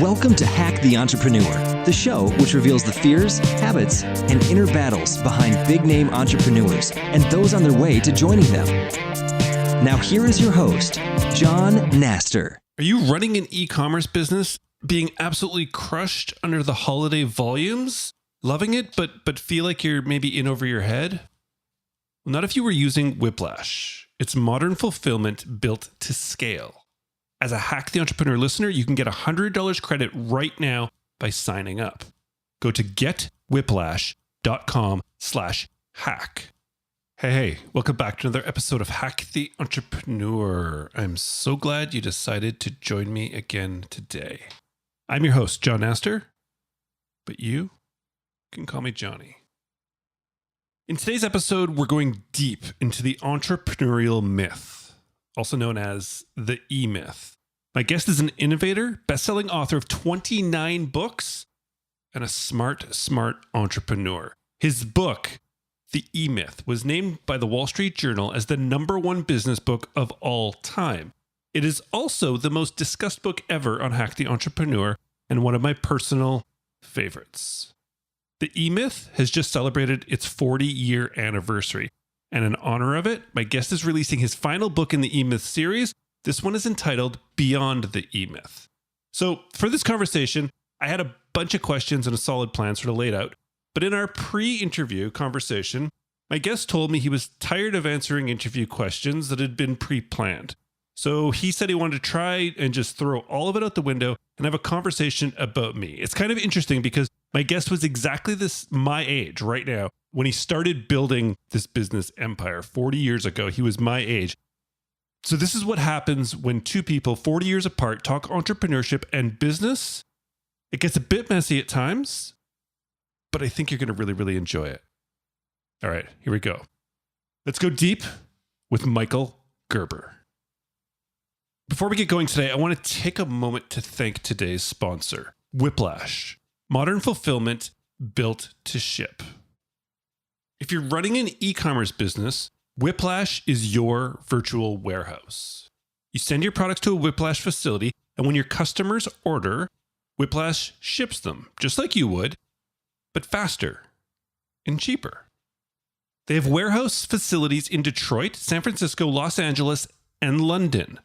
Welcome to Hack the Entrepreneur, the show which reveals the fears, habits, and inner battles behind big-name entrepreneurs and those on their way to joining them. Now here is your host, John Naster. Are you running an e-commerce business, being absolutely crushed under the holiday volumes? Loving it, but feel like you're maybe in over your head? Well, not if you were using Whiplash. It's modern fulfillment built to scale. As a Hack the Entrepreneur listener, you can get $100 credit right now by signing up. Go to getwhiplash.com/hack. Hey, welcome back to another episode of Hack the Entrepreneur. I'm so glad you decided to join me again today. I'm your host, John Naster, but you can call me Johnny. In today's episode, we're going deep into the entrepreneurial myth, also known as the E-myth. My guest is an innovator, best-selling author of 29 books, and a smart entrepreneur. His book, The E-Myth, was named by the Wall Street Journal as the #1 business book of all time. It is also the most discussed book ever on Hack the Entrepreneur and one of my personal favorites. The E-Myth has just celebrated its 40-year anniversary. And in honor of it, my guest is releasing his final book in the E-Myth series. This one is entitled Beyond the E-Myth. So for this conversation, I had a bunch of questions and a solid plan sort of laid out. But in our pre-interview conversation, my guest told me he was tired of answering interview questions that had been pre-planned. So he said he wanted to try and just throw all of it out the window and have a conversation about me. It's kind of interesting because my guest was exactly my age right now. When he started building this business empire 40 years ago, he was my age. So this is what happens when two people 40 years apart talk entrepreneurship and business. It gets a bit messy at times, but I think you're going to really, really enjoy it. All right, here we go. Let's go deep with Michael Gerber. Before we get going today, I want to take a moment to thank today's sponsor, Whiplash, modern fulfillment built to ship. If you're running an e-commerce business, Whiplash is your virtual warehouse. You send your products to a Whiplash facility, and when your customers order, Whiplash ships them, just like you would, but faster and cheaper. They have warehouse facilities in Detroit, San Francisco, Los Angeles, and London.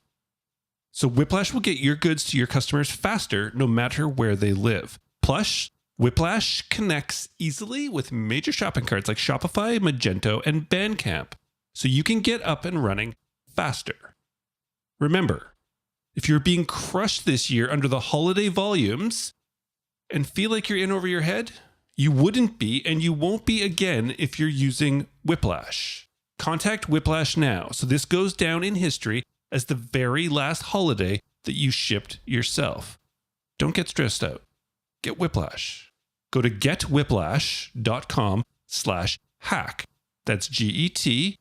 So Whiplash will get your goods to your customers faster, no matter where they live. Plus, Whiplash connects easily with major shopping carts like Shopify, Magento, and Bandcamp, so you can get up and running faster. Remember, if you're being crushed this year under the holiday volumes and feel like you're in over your head, you wouldn't be and you won't be again if you're using Whiplash. Contact Whiplash now, so this goes down in history as the very last holiday that you shipped yourself. Don't get stressed out. Get Whiplash. Go to getwhiplash.com/hack. That's GETWHIPLASH.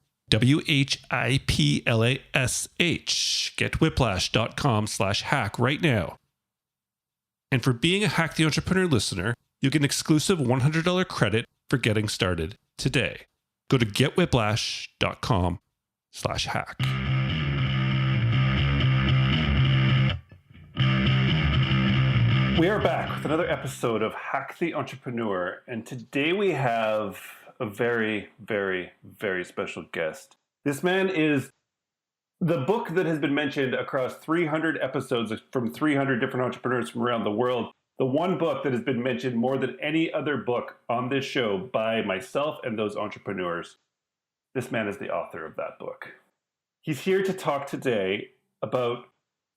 Getwhiplash.com/hack right now. And for being a Hack the Entrepreneur listener, you get an exclusive $100 credit for getting started today. Go to getwhiplash.com/hack. We are back with another episode of Hack the Entrepreneur, and today we have a very, very, very special guest. This man is the book that has been mentioned across 300 episodes from 300 different entrepreneurs from around the world. The one book that has been mentioned more than any other book on this show by myself and those entrepreneurs. This man is the author of that book. He's here to talk today about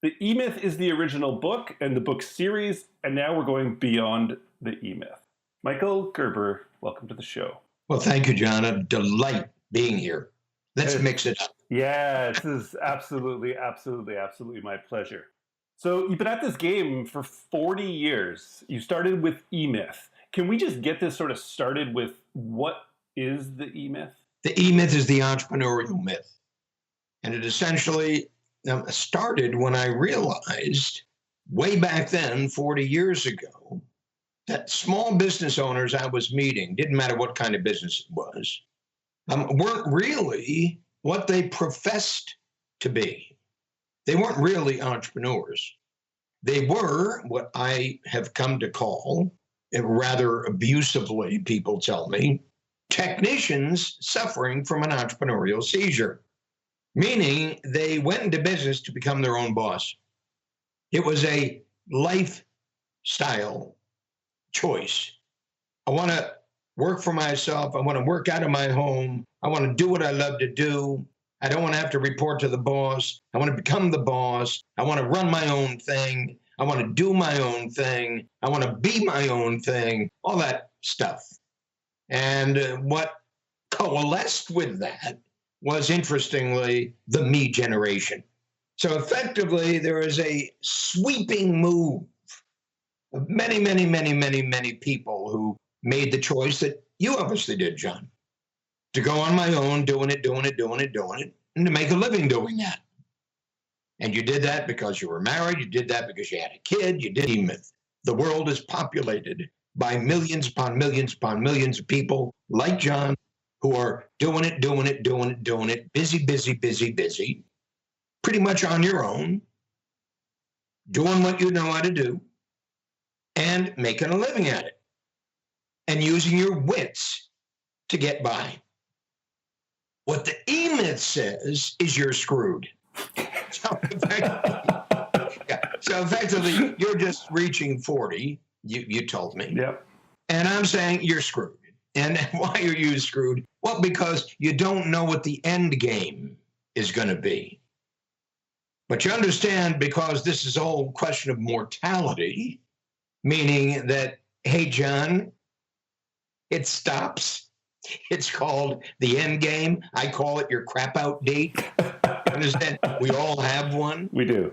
The E-Myth is the original book and the book series, and now we're going beyond the E-Myth. Michael Gerber, welcome to the show. Well, thank you, John. A delight being here. Let's mix it up. Yeah, this is absolutely my pleasure. So you've been at this game for 40 years. You started with E-Myth. Can we just get this sort of started with what is the E-Myth? The E-Myth is the entrepreneurial myth. And it essentially started when I realized way back then, 40 years ago, that small business owners I was meeting, didn't matter what kind of business it was, weren't really what they professed to be. They weren't really entrepreneurs. They were what I have come to call, and rather abusively, people tell me, technicians suffering from an entrepreneurial seizure, meaning they went into business to become their own boss. It was a lifestyle choice. I want to work for myself. I want to work out of my home. I want to do what I love to do. I don't want to have to report to the boss. I want to become the boss. I want to run my own thing. I want to do my own thing. I want to be my own thing, all that stuff. And what coalesced with that was, interestingly, the me generation. So effectively, there is a sweeping move of many people who made the choice that you obviously did, John, to go on my own, doing it, and to make a living doing that. And you did that because you were married. You did that because you had a kid. You did it. The world is populated by millions upon millions upon millions of people like John who are doing it, busy, pretty much on your own, doing what you know how to do, and making a living at it, and using your wits to get by. What the E-Myth says is you're screwed. So effectively, you're just reaching 40, you told me. Yep. And I'm saying you're screwed. And why are you screwed? Well, because you don't know what the end game is going to be. But you understand, because this is all a question of mortality, meaning that, hey, John, it stops. It's called the end game. I call it your crap out date. Understand? We all have one. We do.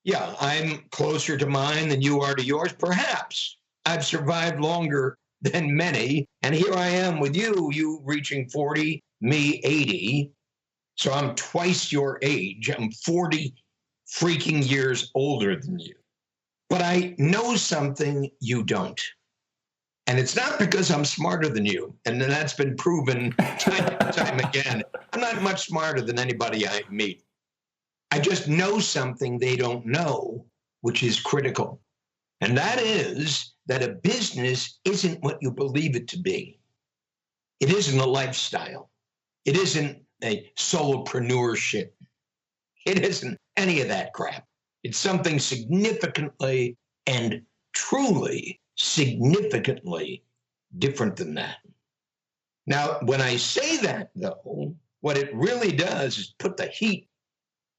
Yeah, I'm closer to mine than you are to yours. Perhaps I've survived longer than many. And here I am with you reaching 40, me 80. So I'm twice your age. I'm 40 freaking years older than you. But I know something you don't. And it's not because I'm smarter than you. And that's been proven time and time again. I'm not much smarter than anybody I meet. I just know something they don't know, which is critical. And that is that a business isn't what you believe it to be. It isn't a lifestyle. It isn't a solopreneurship. It isn't any of that crap. It's something significantly and truly significantly different than that. Now, when I say that, though, what it really does is put the heat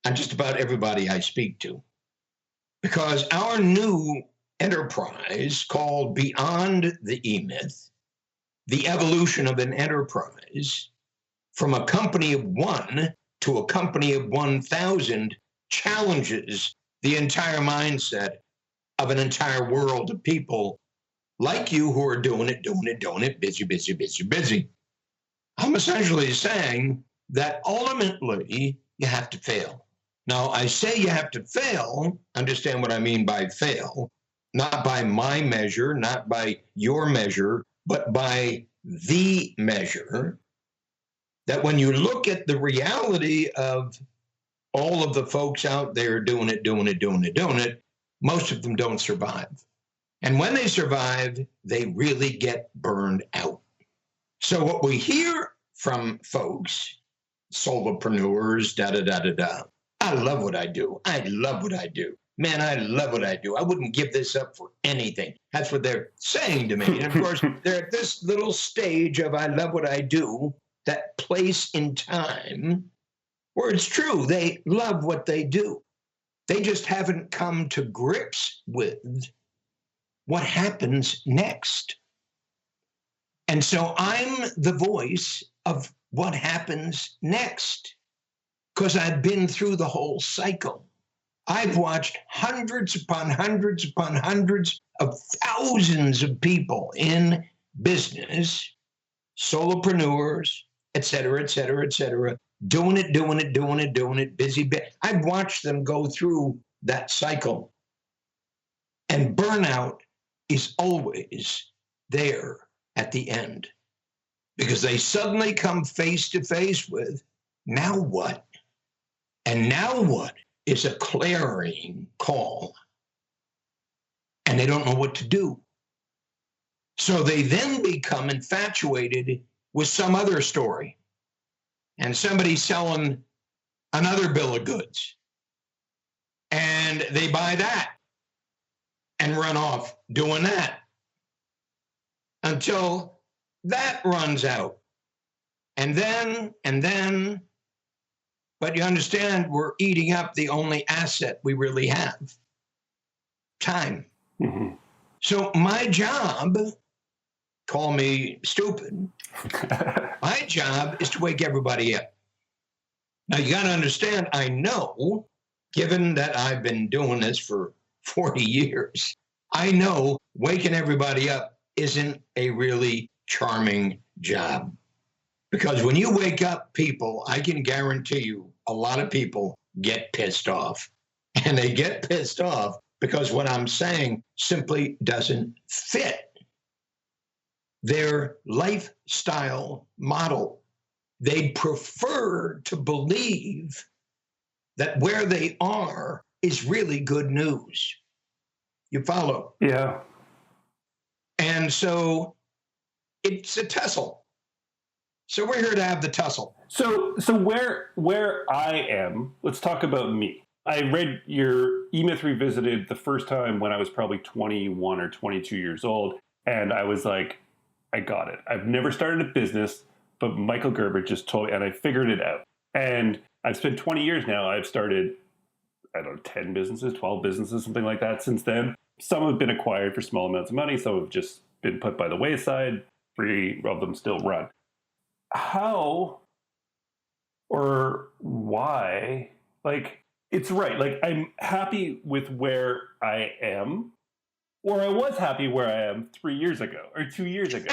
on just about everybody I speak to. Because our new enterprise called Beyond the E-Myth, the evolution of an enterprise from a company of one to a company of 1,000 challenges the entire mindset of an entire world of people like you who are doing it, busy. I'm essentially saying that ultimately you have to fail. Now, I say you have to fail, understand what I mean by fail, not by my measure, not by your measure, but by the measure, that when you look at the reality of all of the folks out there doing it, most of them don't survive. And when they survive, they really get burned out. So what we hear from folks, solopreneurs, I love what I do. Man, I love what I do. I wouldn't give this up for anything. That's what they're saying to me. And of course, they're at this little stage of I love what I do, that place in time where it's true. They love what they do. They just haven't come to grips with what happens next. And so I'm the voice of what happens next, because I've been through the whole cycle. I've watched hundreds upon hundreds upon hundreds of thousands of people in business, solopreneurs, et cetera, doing it, busy. I've watched them go through that cycle. And burnout is always there at the end. because they suddenly come face to face with, now what? And now what is a clarion call. And they don't know what to do. So they then become infatuated with some other story. And somebody's selling another bill of goods. And they buy that and run off doing that until that runs out. And then, but you understand, we're eating up the only asset we really have, time. Mm-hmm. So my job, call me stupid, my job is to wake everybody up. Now you got to understand, I know, given that I've been doing this for 40 years, I know waking everybody up isn't a really charming job. Because when you wake up people, I can guarantee you a lot of people get pissed off. And they get pissed off because what I'm saying simply doesn't fit their lifestyle model. They'd prefer to believe that where they are is really good news. You follow? Yeah. And so it's a tussle. So we're here to have the tussle. So where I am, let's talk about me. I read your E-Myth Revisited the first time when I was probably 21 or 22 years old. And I was like, I got it. I've never started a business, but Michael Gerber just told me, and I figured it out. And I've spent 20 years now. I've started, 10 businesses, 12 businesses, something like that since then. Some have been acquired for small amounts of money. Some have just been put by the wayside. 3 of them still run. How or why, it's right. I'm happy with where I am, or I was happy where I am 3 years ago or 2 years ago.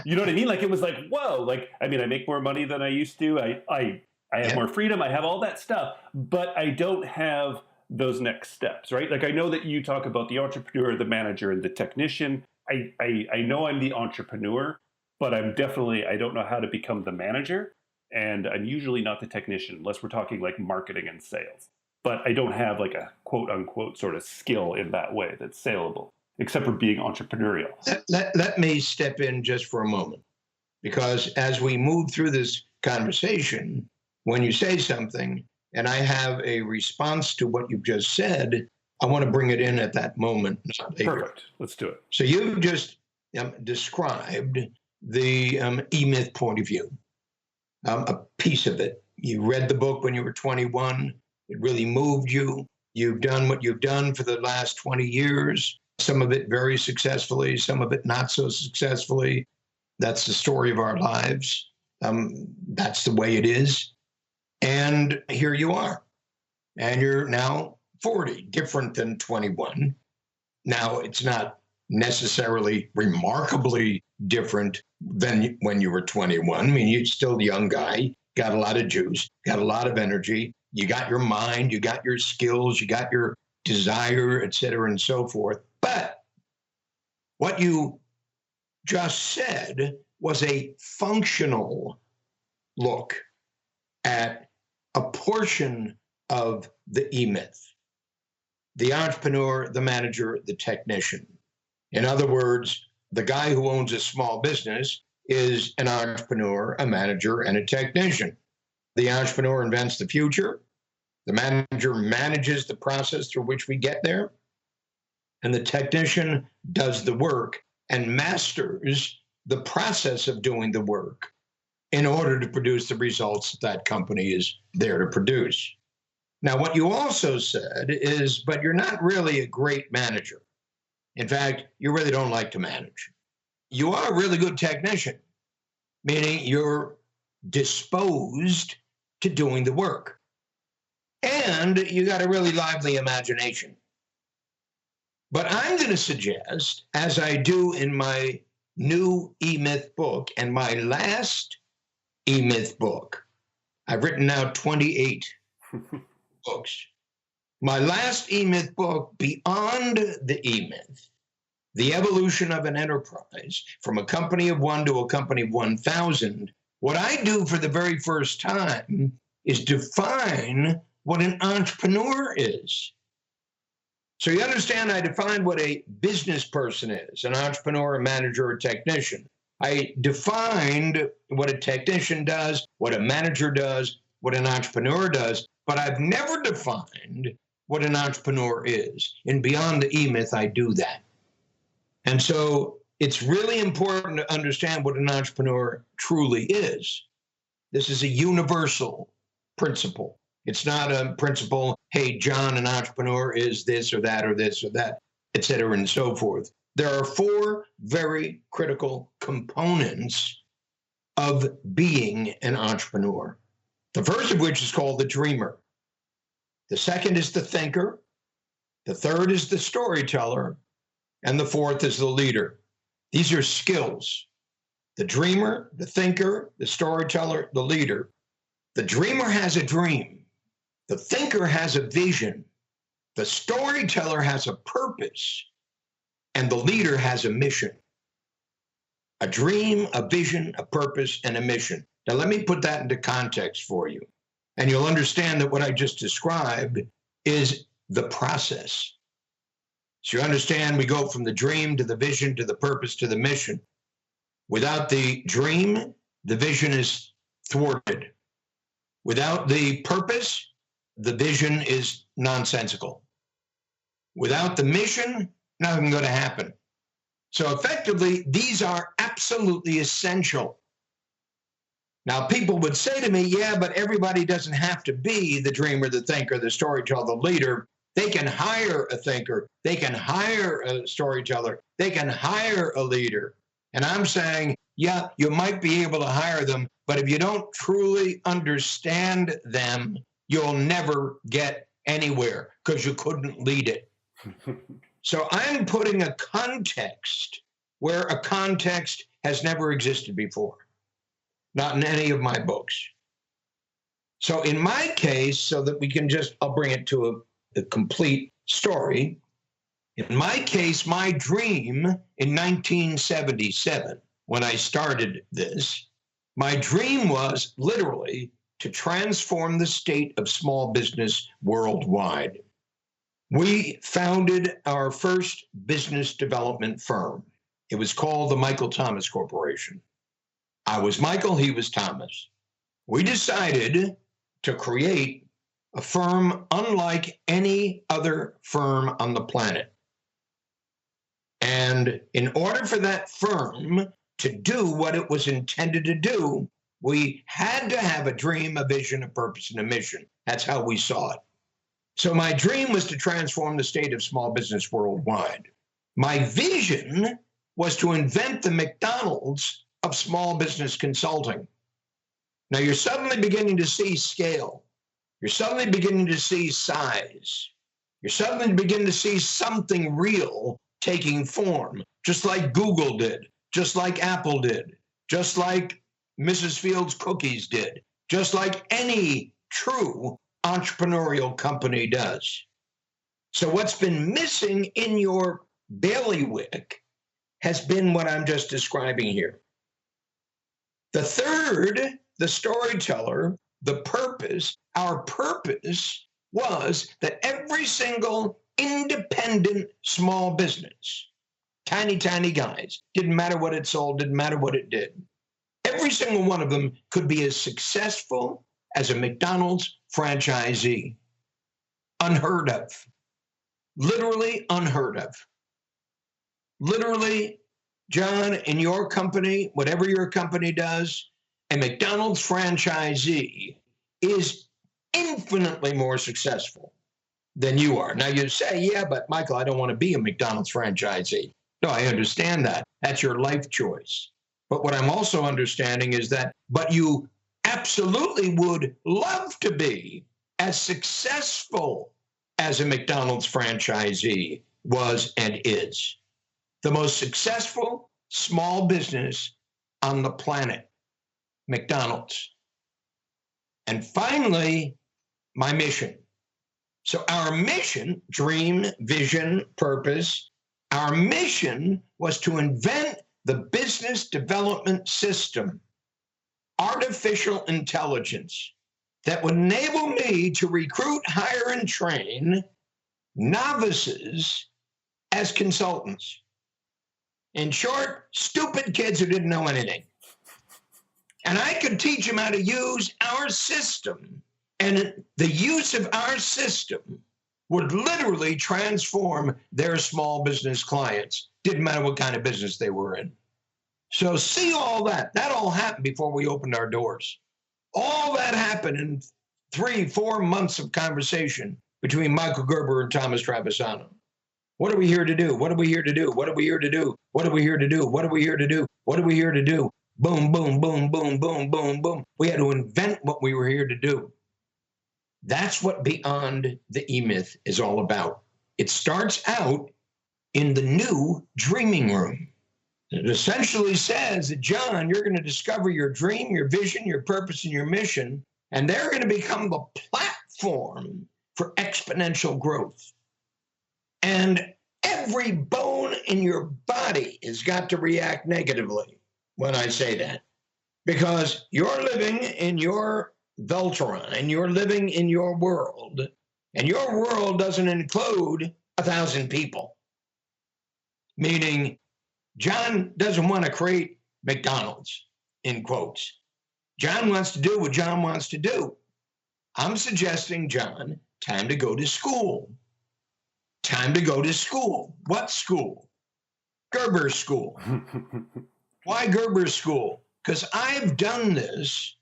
You know what I mean? It was whoa, I make more money than I used to. I have more freedom. I have all that stuff, but I don't have those next steps, right? I know that you talk about the entrepreneur, the manager, and the technician. I know I'm the entrepreneur, but I don't know how to become the manager. And I'm usually not the technician unless we're talking marketing and sales. But I don't have a quote unquote sort of skill in that way that's saleable, except for being entrepreneurial. Let me step in just for a moment, because as we move through this conversation, when you say something and I have a response to what you've just said, I want to bring it in at that moment. Perfect. Let's do it. So you just described the E-Myth point of view, a piece of it. You read the book when you were 21. It really moved you. You've done what you've done for the last 20 years, some of it very successfully, some of it not so successfully. That's the story of our lives. That's the way it is. And here you are. And you're now 40, different than 21. Now, it's not necessarily remarkably different than when you were 21. I mean, you're still a young guy, got a lot of juice, got a lot of energy. You got your mind, you got your skills, you got your desire, et cetera, and so forth. But what you just said was a functional look at a portion of the E-Myth: the entrepreneur, the manager, the technician. In other words, the guy who owns a small business is an entrepreneur, a manager, and a technician. The entrepreneur invents the future. The manager manages the process through which we get there. And the technician does the work and masters the process of doing the work in order to produce the results that company is there to produce. Now, what you also said is, but you're not really a great manager. In fact, you really don't like to manage. You are a really good technician, meaning you're disposed to doing the work. And you got a really lively imagination. But I'm going to suggest, as I do in my new E-Myth book and my last E-Myth book, I've written now 28 books. My last E-Myth book, Beyond the E-Myth, the evolution of an enterprise from a company of one to a company of 1,000, what I do for the very first time is define what an entrepreneur is. So you understand, I defined what a business person is, an entrepreneur, a manager, a technician. I defined what a technician does, what a manager does, what an entrepreneur does, but I've never defined what an entrepreneur is. In Beyond the E-Myth, I do that. And so it's really important to understand what an entrepreneur truly is. This is a universal principle. It's not a principle, hey, John, an entrepreneur is this or that or this or that, et cetera, and so forth. There are 4 very critical components of being an entrepreneur. The first of which is called the dreamer. The second is the thinker. The third is the storyteller. And the fourth is the leader. These are skills. The dreamer, the thinker, the storyteller, the leader. The dreamer has a dream. The thinker has a vision. The storyteller has a purpose. And the leader has a mission. A dream, a vision, a purpose, and a mission. Now, let me put that into context for you. And you'll understand that what I just described is the process. So you understand, we go from the dream to the vision to the purpose to the mission. Without the dream, the vision is thwarted. Without the purpose, the vision is nonsensical. Without the mission, nothing's going to happen. So effectively, these are absolutely essential. Now, people would say to me, yeah, but everybody doesn't have to be the dreamer, the thinker, the storyteller, the leader. They can hire a thinker. They can hire a storyteller. They can hire a leader. And I'm saying, yeah, you might be able to hire them, but if you don't truly understand them, you'll never get anywhere because you couldn't lead it. So I'm putting a context where a context has never existed before, not in any of my books. So in my case, so that we can I'll bring it to a complete story. In my case, my dream in 1977, when I started this, my dream was literally to transform the state of small business worldwide. We founded our first business development firm. It was called the Michael Thomas Corporation. I was Michael, he was Thomas. We decided to create a firm unlike any other firm on the planet. And in order for that firm to do what it was intended to do, we had to have a dream, a vision, a purpose, and a mission. That's how we saw it. So my dream was to transform the state of small business worldwide. My vision was to invent the McDonald's of small business consulting. Now you're suddenly beginning to see scale. You're suddenly beginning to see size. You're suddenly beginning to see something real taking form, just like Google did, just like Apple did, just like Mrs. Fields Cookies did, just like any true entrepreneurial company does. So what's been missing in your bailiwick has been what I'm just describing here. The third, the storyteller, the purpose, our purpose was that every single independent small business, tiny guys, didn't matter what it sold, didn't matter what it did. Every single one of them could be as successful as a McDonald's franchisee. Unheard of. Literally unheard of. Literally, John, in your company, whatever your company does, a McDonald's franchisee is infinitely more successful than you are. Now you say, yeah, but Michael, I don't want to be a McDonald's franchisee. No, I understand that. That's your life choice. But what I'm also understanding is that, but you absolutely would love to be as successful as a McDonald's franchisee was and is. The most successful small business on the planet, McDonald's. And finally, my mission. So our mission, dream, vision, purpose, Our mission was to invent the business development system, artificial intelligence, that would enable me to recruit, hire, and train novices as consultants. In short, stupid kids who didn't know anything. And I could teach them how to use our system. And the use of our system would literally transform their small business clients. Didn't matter what kind of business they were in. So see all that. That all happened before we opened our doors. All that happened in 3-4 months of conversation between Michael Gerber and Thomas Travisano. What are we here to do? What are we here to do? What are we here to do? What are we here to do? What are we here to do? What are we here to do? Boom, boom, boom, boom, boom, boom, boom. We had to invent what we were here to do. That's what Beyond the E-Myth is all about. It starts out in the new dreaming room. It essentially says that, John, you're going to discover your dream, your vision, your purpose, and your mission, and they're going to become the platform for exponential growth. And every bone in your body has got to react negatively when I say that, because you're living in your Veltron and you're living in your world, and your world doesn't include 1,000 people, meaning John doesn't want to create McDonald's, in quotes. John wants to do what John wants to do. I'm suggesting, John, time to go to school. Time to go to school. What school? Gerber School. Why Gerber School? Because I've done this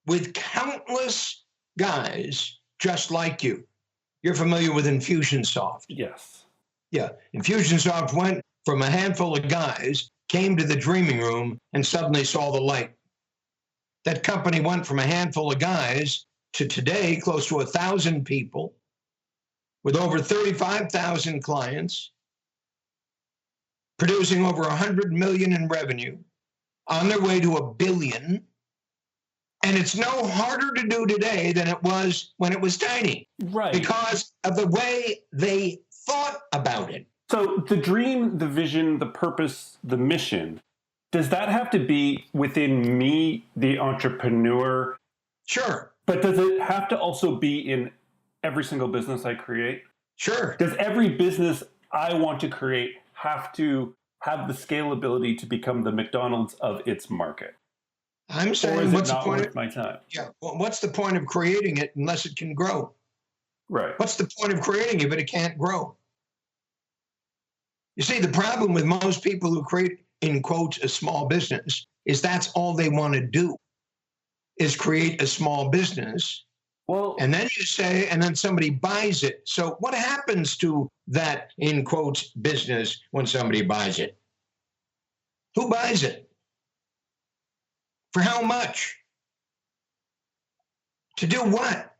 with countless guys just like you. You're familiar with Infusionsoft. Yes. Yeah. Infusionsoft went from a handful of guys, came to the dreaming room, and suddenly saw the light. That company went from a handful of guys to today close to 1,000 people with over 35,000 clients, producing over 100 million in revenue, on their way to $1 billion. And it's no harder to do today than it was when it was tiny. Right. Because of the way they thought about it. So the dream, the vision, the purpose, the mission, does that have to be within me, the entrepreneur? Sure. But does it have to also be in every single business I create? Sure. Does every business I want to create have to have the scalability to become the McDonald's of its market? I'm saying, or is what's it the not point worth of my time? Yeah. Well, what's the point of creating it unless it can grow? Right. What's the point of creating it if it can't grow? You see, the problem with most people who create, in quotes, a small business is that's all they want to do is create a small business. Well, And then you say, and then somebody buys it. So what happens to that, in quotes, business when somebody buys it? Who buys it? For how much? To do what?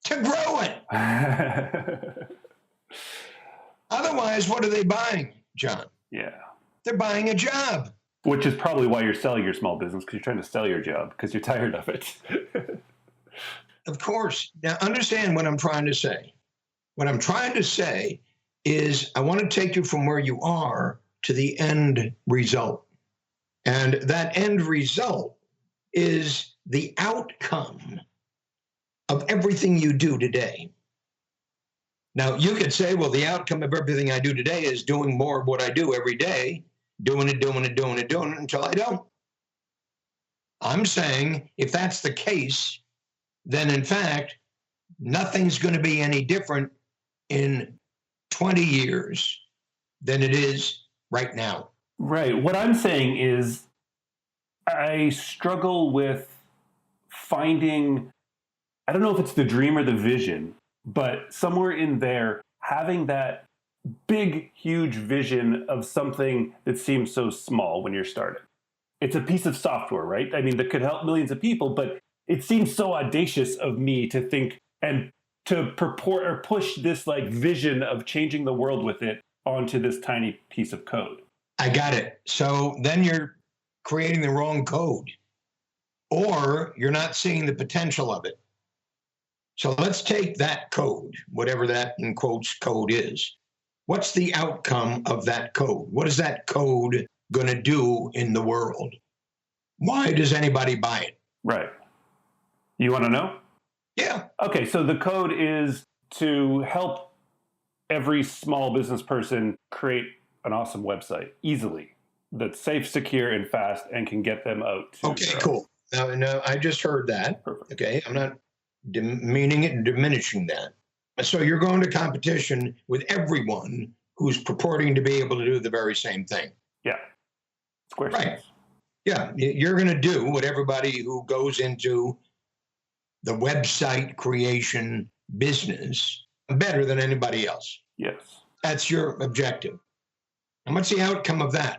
To grow it. Otherwise, what are they buying, John? yeah. They're buying a job. Which is probably why you're selling your small business, because you're trying to sell your job, because you're tired of it. Of course. Now, understand what I'm trying to say. What I'm trying to say is I want to take you from where you are to the end result. And that end result is the outcome of everything you do today. Now, you could say, well, the outcome of everything I do today is doing more of what I do every day, doing it until I don't. I'm saying if that's the case, then in fact, nothing's going to be any different in 20 years than it is right now. Right. What I'm saying is I struggle with finding, I don't know if it's the dream or the vision, but somewhere in there, having that big, huge vision of something that seems so small when you're starting. It's a piece of software, right? I mean, that could help millions of people, but it seems so audacious of me to think and to purport or push this like vision of changing the world with it onto this tiny piece of code. I got it. So then you're creating the wrong code, or you're not seeing the potential of it. So let's take that code, whatever that in quotes code is. What's the outcome of that code? What is that code going to do in the world? Why does anybody buy it? Right. You want to know? Yeah. Okay, so the code is to help every small business person create an awesome website easily that's safe, secure, and fast and can get them out to Okay, cool. Now, I just heard that. Perfect. Okay, I'm not meaning it and diminishing that. So you're going to competition with everyone who's purporting to be able to do the very same thing. Yeah. Squarespace. Right. Yeah, you're going to do what everybody who goes into the website creation business better than anybody else. Yes. That's your objective. And what's the outcome of that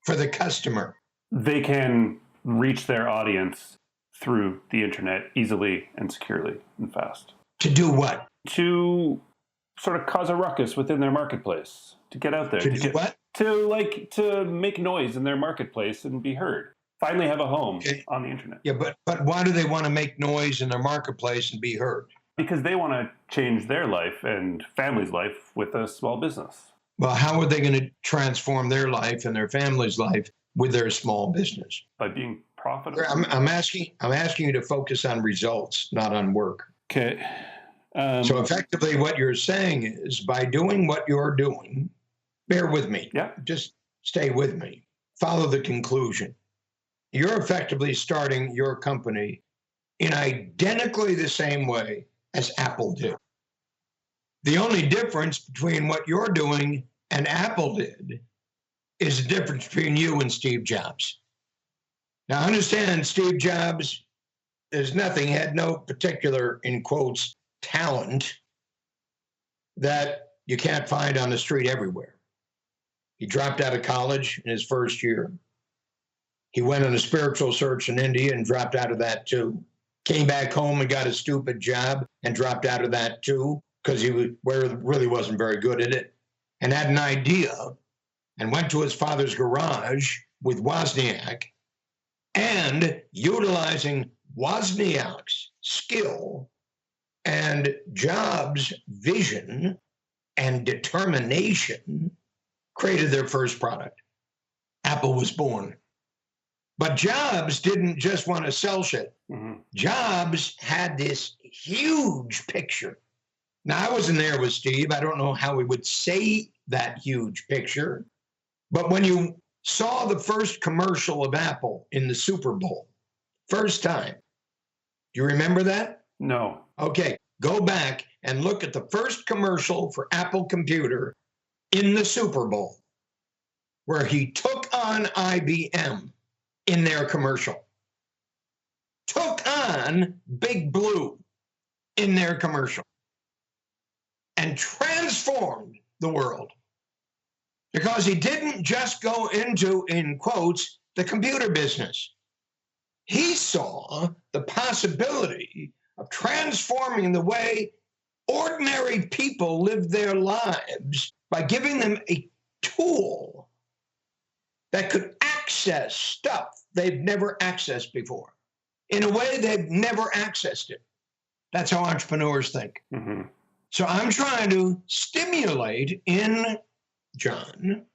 for the customer? They can reach their audience through the internet easily and securely and fast. To do what? To sort of cause a ruckus within their marketplace, to get out there. To do what? To make noise in their marketplace and be heard. Finally have a home on the internet. Yeah, but why do they want to make noise in their marketplace and be heard? Because they want to change their life and family's life with a small business. Well, how are they going to transform their life and their family's life with their small business? By being profitable. I'm asking you to focus on results, not on work. Okay. So effectively what you're saying is by doing what you're doing, bear with me. Yeah. Just stay with me. Follow the conclusion. You're effectively starting your company in identically the same way as Apple did. The only difference between what you're doing and Apple did is the difference between you and Steve Jobs. Now, understand Steve Jobs, there's nothing, had no particular, in quotes, talent that you can't find on the street everywhere. He dropped out of college in his first year. He went on a spiritual search in India and dropped out of that too. Came back home and got a stupid job and dropped out of that too because he really wasn't very good at it, and had an idea and went to his father's garage with Wozniak, and utilizing Wozniak's skill and Jobs' vision and determination, created their first product. Apple was born. But Jobs didn't just want to sell shit. Mm-hmm. Jobs had this huge picture. Now, I wasn't there with Steve. I don't know how we would say that huge picture. But when you saw the first commercial of Apple in the Super Bowl, first time, do you remember that? No. Okay, go back and look at the first commercial for Apple Computer in the Super Bowl, where he took on IBM in their commercial. Took on Big Blue in their commercial and transformed the world. Because he didn't just go into, in quotes, the computer business. He saw the possibility of transforming the way ordinary people live their lives by giving them a tool that could access stuff they've never accessed before in a way they've never accessed it. That's how entrepreneurs think. Mm-hmm. So I'm trying to stimulate in John,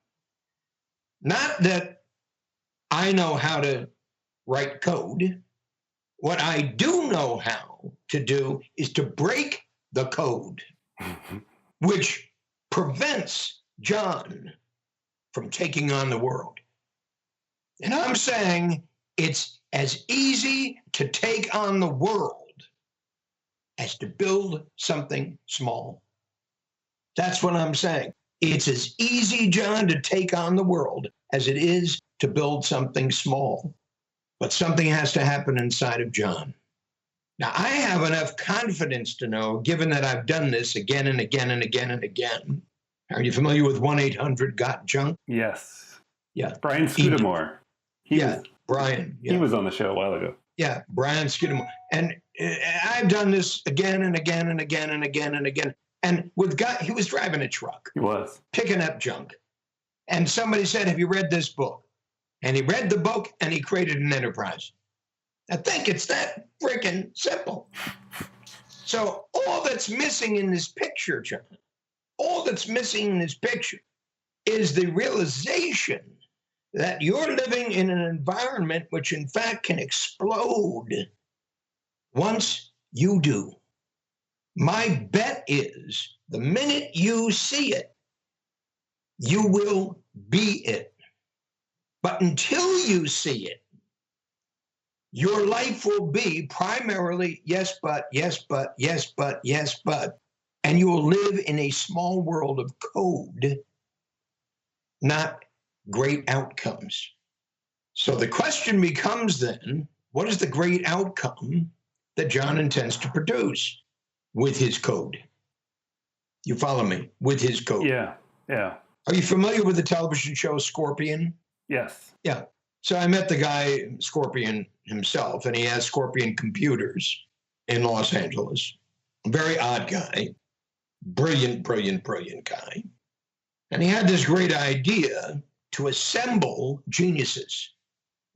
not that I know how to write code. What I do know how to do is to break the code, which prevents John from taking on the world. And I'm saying it's as easy to take on the world as to build something small. That's what I'm saying. It's as easy, John, to take on the world as it is to build something small. But something has to happen inside of John. Now, I have enough confidence to know, given that I've done this again and again and again and again. Are you familiar with 1-800-GOT-JUNK? Yes. Yeah. Brian Scudamore. Brian. Yeah. He was on the show a while ago. Yeah, Brian Scudamore. And I've done this again and again and again and again and again. And he was driving a truck. He was. Picking up junk. And somebody said, have you read this book? And he read the book and he created an enterprise. I think it's that freaking simple. So all that's missing in this picture, John, all that's missing in this picture is the realization that you're living in an environment which in fact can explode once you do. My bet is the minute you see it, you will be it. But until you see it, your life will be primarily yes, but, yes, but, yes, but, yes, but. And you will live in a small world of code, not great outcomes. So the question becomes then, what is the great outcome that John intends to produce with his code? You follow me? With his code. Yeah. Are you familiar with the television show Scorpion? Yes. Yeah. So I met the guy, Scorpion himself, and he has Scorpion Computers in Los Angeles. Very odd guy. Brilliant guy. And he had this great idea to assemble geniuses,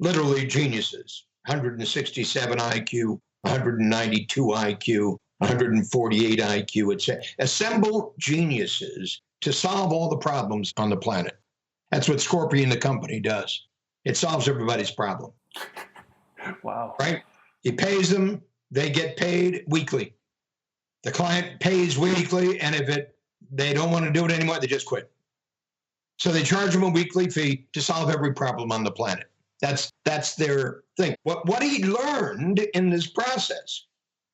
literally geniuses, 167 IQ, 192 IQ, 148 IQ, etc. Assemble geniuses to solve all the problems on the planet. That's what Scorpion, the company, does. It solves everybody's problem. Wow. Right? He pays them, they get paid weekly. The client pays weekly, and if they don't want to do it anymore, they just quit. So they charge them a weekly fee to solve every problem on the planet. That's their thing. What he learned in this process,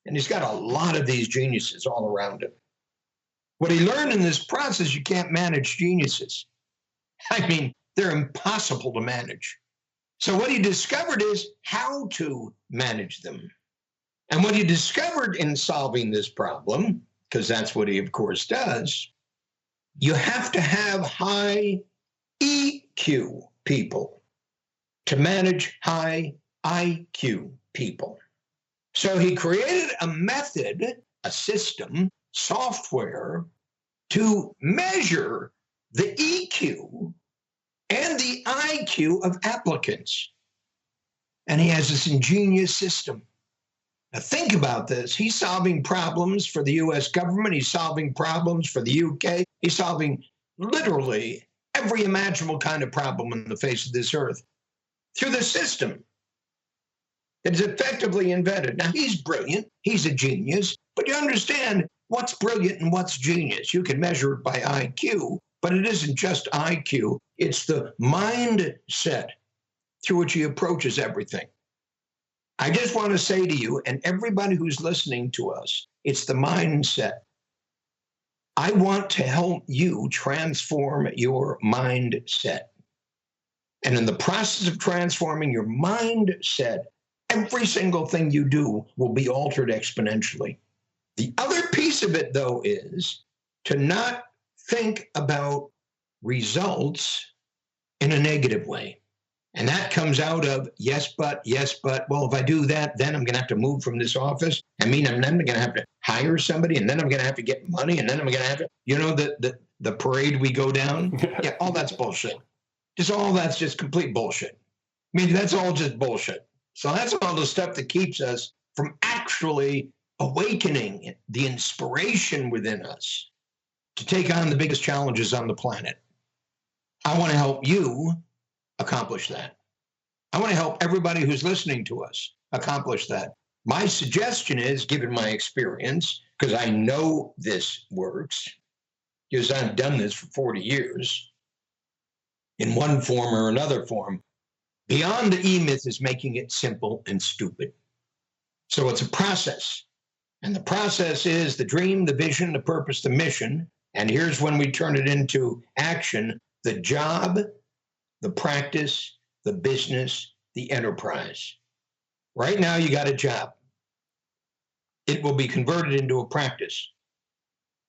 and he's got a lot of these geniuses all around him. What he learned in this process, you can't manage geniuses. I mean, they're impossible to manage. So what he discovered is how to manage them. And what he discovered in solving this problem, because that's what he, of course, does, you have to have high EQ people to manage high IQ people. So he created a method, a system, software to measure the EQ and the IQ of applicants. And he has this ingenious system. Now think about this. He's solving problems for the US government. He's solving problems for the UK. He's solving literally every imaginable kind of problem on the face of this earth through the system that is effectively invented. Now, he's brilliant. He's a genius. But you understand what's brilliant and what's genius. You can measure it by IQ, but it isn't just IQ. It's the mindset through which he approaches everything. I just want to say to you and everybody who's listening to us, it's the mindset. I want to help you transform your mindset. And in the process of transforming your mindset, every single thing you do will be altered exponentially. The other piece of it, though, is to not think about results in a negative way. And that comes out of yes, but, well, if I do that, then I'm going to have to move from this office. I'm then going to have to hire somebody, and then I'm going to have to get money, and then I'm going to have to, the parade we go down? Yeah, all that's bullshit. All that's just complete bullshit. I mean, that's all just bullshit. So that's all the stuff that keeps us from actually awakening the inspiration within us to take on the biggest challenges on the planet. I want to help you accomplish that. I want to help everybody who's listening to us accomplish that. My suggestion is, given my experience, because I know this works, because I've done this for 40 years, in one form or another form, beyond the E-myth is making it simple and stupid. So it's a process. And the process is the dream, the vision, the purpose, the mission. And here's when we turn it into action: the job, the practice, the business, the enterprise. Right now, you got a job. It will be converted into a practice,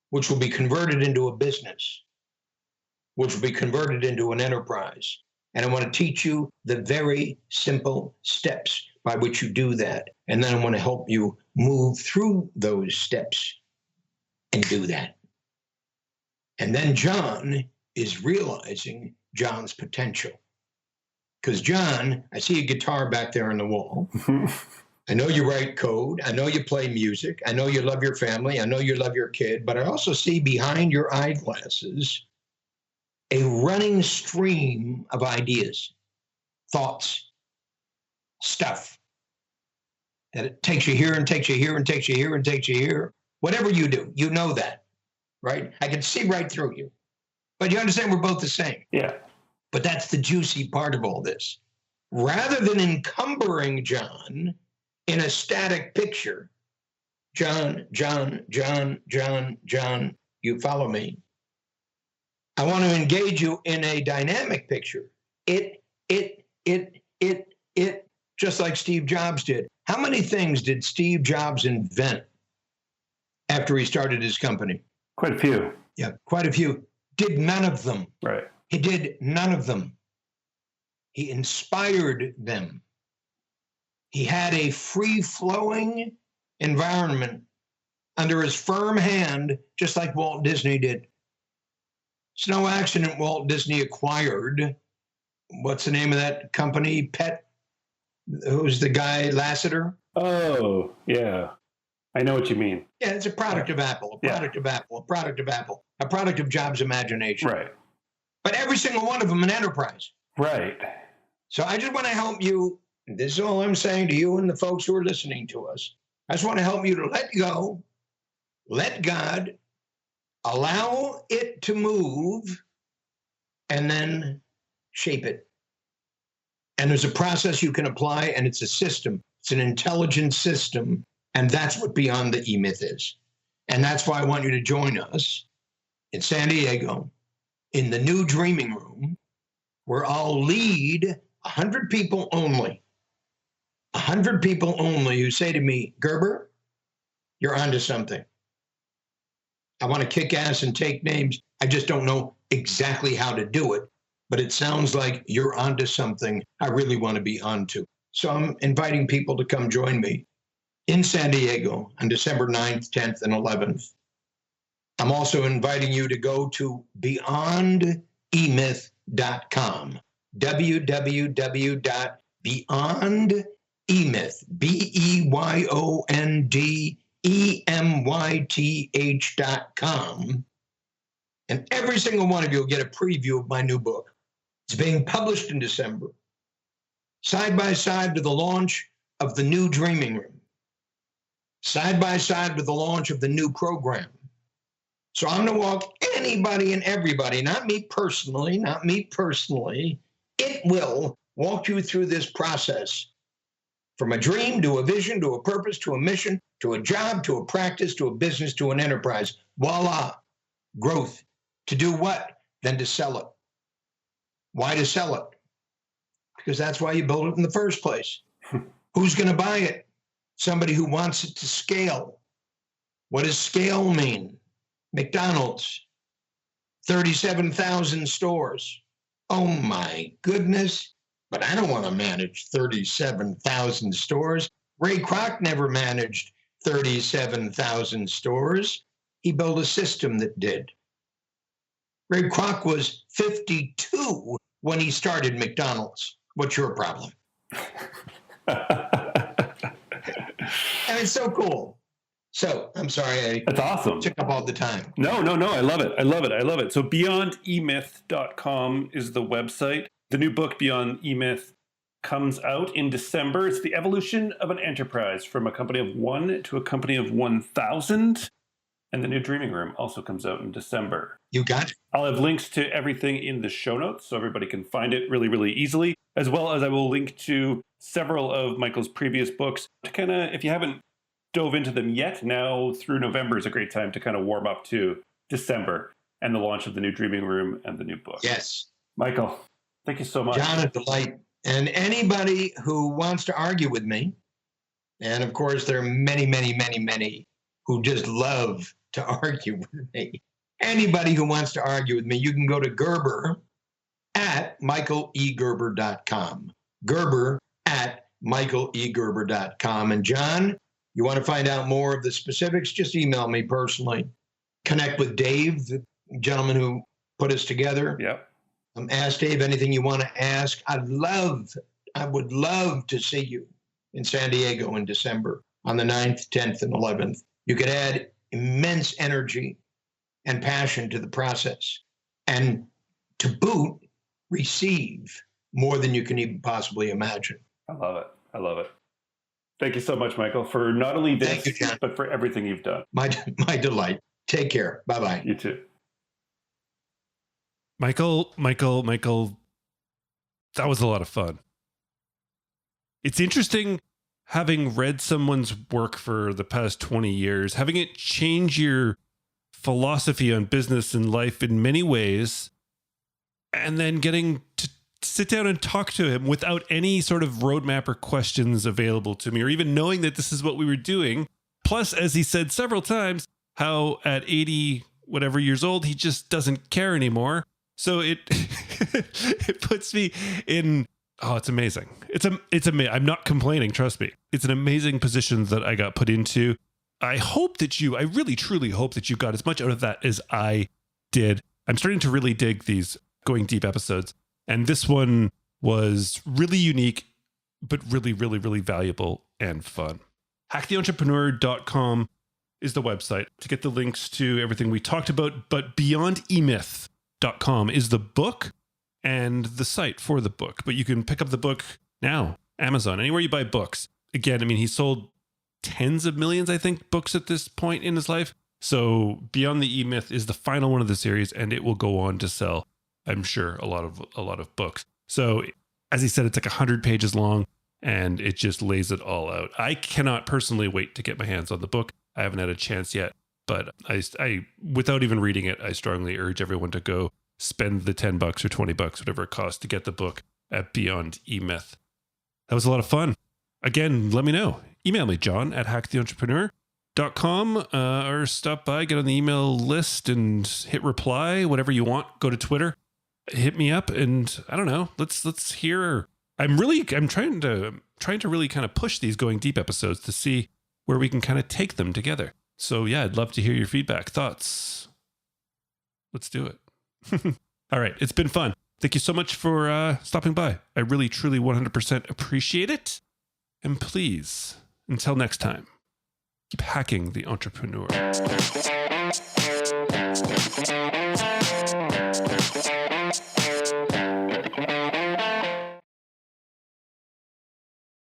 which will be converted into a business, which will be converted into an enterprise. And I want to teach you the very simple steps by which you do that. And then I want to help you move through those steps and do that. And then John is realizing John's potential. Because John, I see a guitar back there on the wall. I know you write code. I know you play music. I know you love your family. I know you love your kid. But I also see behind your eyeglasses a running stream of ideas, thoughts, stuff that it takes you here and takes you here and takes you here and takes you here. Whatever you do, you know that, right? I can see right through you. But you understand we're both the same. Yeah. But that's the juicy part of all this. Rather than encumbering John in a static picture, John, you follow me? I want to engage you in a dynamic picture. It, just like Steve Jobs did. How many things did Steve Jobs invent after he started his company? Quite a few. Yeah, quite a few. Did none of them. Right. He did none of them. He inspired them. He had a free-flowing environment under his firm hand, just like Walt Disney did. It's no accident Walt Disney acquired, what's the name of that company? Who's the guy, Lasseter? Oh, yeah. I know what you mean. Yeah, it's a product of Apple, a product of Apple, a product of Apple, a product of Jobs' imagination. Right. But every single one of them an enterprise. Right. So I just want to help you. This is all I'm saying to you and the folks who are listening to us. I just want to help you to let go, let God, allow it to move, and then shape it. And there's a process you can apply, and it's a system. It's an intelligent system, and that's what Beyond the E-Myth is. And that's why I want you to join us in San Diego in the new Dreaming Room, where I'll lead 100 people only. 100 people only who say to me, Gerber, you're onto something. I want to kick ass and take names. I just don't know exactly how to do it, but it sounds like you're onto something I really want to be onto. So I'm inviting people to come join me in San Diego on December 9th, 10th, and 11th. I'm also inviting you to go to beyondemyth.com, www.beyondemyth.com. And every single one of you will get a preview of my new book. It's being published in December, side by side with the launch of the new Dreaming Room, side by side with the launch of the new program. So I'm going to walk anybody and everybody, not me personally. It will walk you through this process from a dream to a vision to a purpose to a mission to a job to a practice to a business to an enterprise. Voila, growth. To do what? Then to sell it. Why to sell it? Because that's why you build it in the first place. Who's going to buy it? Somebody who wants it to scale. What does scale mean? McDonald's, 37,000 stores. Oh my goodness, but I don't want to manage 37,000 stores. Ray Kroc never managed 37,000 stores. He built a system that did. Ray Kroc was 52 when he started McDonald's. What's your problem? And it's so cool. So I'm sorry That's awesome. Took up all the time. No. I love it. So beyondemyth.com is the website. The new book, Beyond E-Myth, comes out in December. It's the evolution of an enterprise from a company of 1 to a company of 1,000. And the new Dreaming Room also comes out in December. You got it. I'll have links to everything in the show notes so everybody can find it really, really easily, as well as I will link to several of Michael's previous books to kind of, if you haven't dove into them yet, now through November is a great time to kind of warm up to December and the launch of the new Dreaming Room and the new book. Yes. Michael, thank you so much. John, a delight. And anybody who wants to argue with me, and of course there are many who just love to argue with me. Anybody who wants to argue with me, you can go to Gerber at michaelegerber.com. Gerber at michaelegerber.com. And John, you want to find out more of the specifics, just email me personally. Connect with Dave, the gentleman who put us together. Yep. Ask Dave anything you want to ask. I would love to see you in San Diego in December on the 9th, 10th, and 11th. You could add immense energy and passion to the process, and to boot, receive more than you can even possibly imagine. I love it. I love it. Thank you so much, Michael, for not only this, Thank you, John. but for everything you've done. My delight. Take care. Bye-bye. You too. Michael, that was a lot of fun. It's interesting having read someone's work for the past 20 years, having it change your philosophy on business and life in many ways, and then getting to sit down and talk to him without any sort of roadmap or questions available to me, or even knowing that this is what we were doing. Plus, as he said several times, how at 80 whatever years old, he just doesn't care anymore. So it it puts me in, oh, it's amazing. It's amazing. I'm not complaining, trust me. It's an amazing position that I got put into. I really truly hope that you got as much out of that as I did. I'm starting to really dig these going deep episodes. And this one was really unique, but really, really, really valuable and fun. HackTheEntrepreneur.com is the website to get the links to everything we talked about, but BeyondEMyth.com is the book and the site for the book. But you can pick up the book now, Amazon, anywhere you buy books. Again, I mean, he sold tens of millions, I think, books at this point in his life. So Beyond the E-Myth is the final one of the series, and it will go on to sell, I'm sure, a lot of books. So as he said, it's like 100 pages long, and it just lays it all out. I cannot personally wait to get my hands on the book. I haven't had a chance yet, but I without even reading it, I strongly urge everyone to go spend the $10 or $20, whatever it costs, to get the book at Beyond E-Myth. That was a lot of fun. Again, let me know. Email me, john@hacktheentrepreneur.com, or stop by, get on the email list and hit reply, whatever you want. Go to Twitter, hit me up, and I don't know. Let's hear. I'm trying to really kind of push these going deep episodes to see where we can kind of take them together. So yeah, I'd love to hear your feedback, thoughts. Let's do it. All right, it's been fun. Thank you so much for stopping by. I really, truly, 100% appreciate it. And please, until next time, keep hacking the entrepreneur.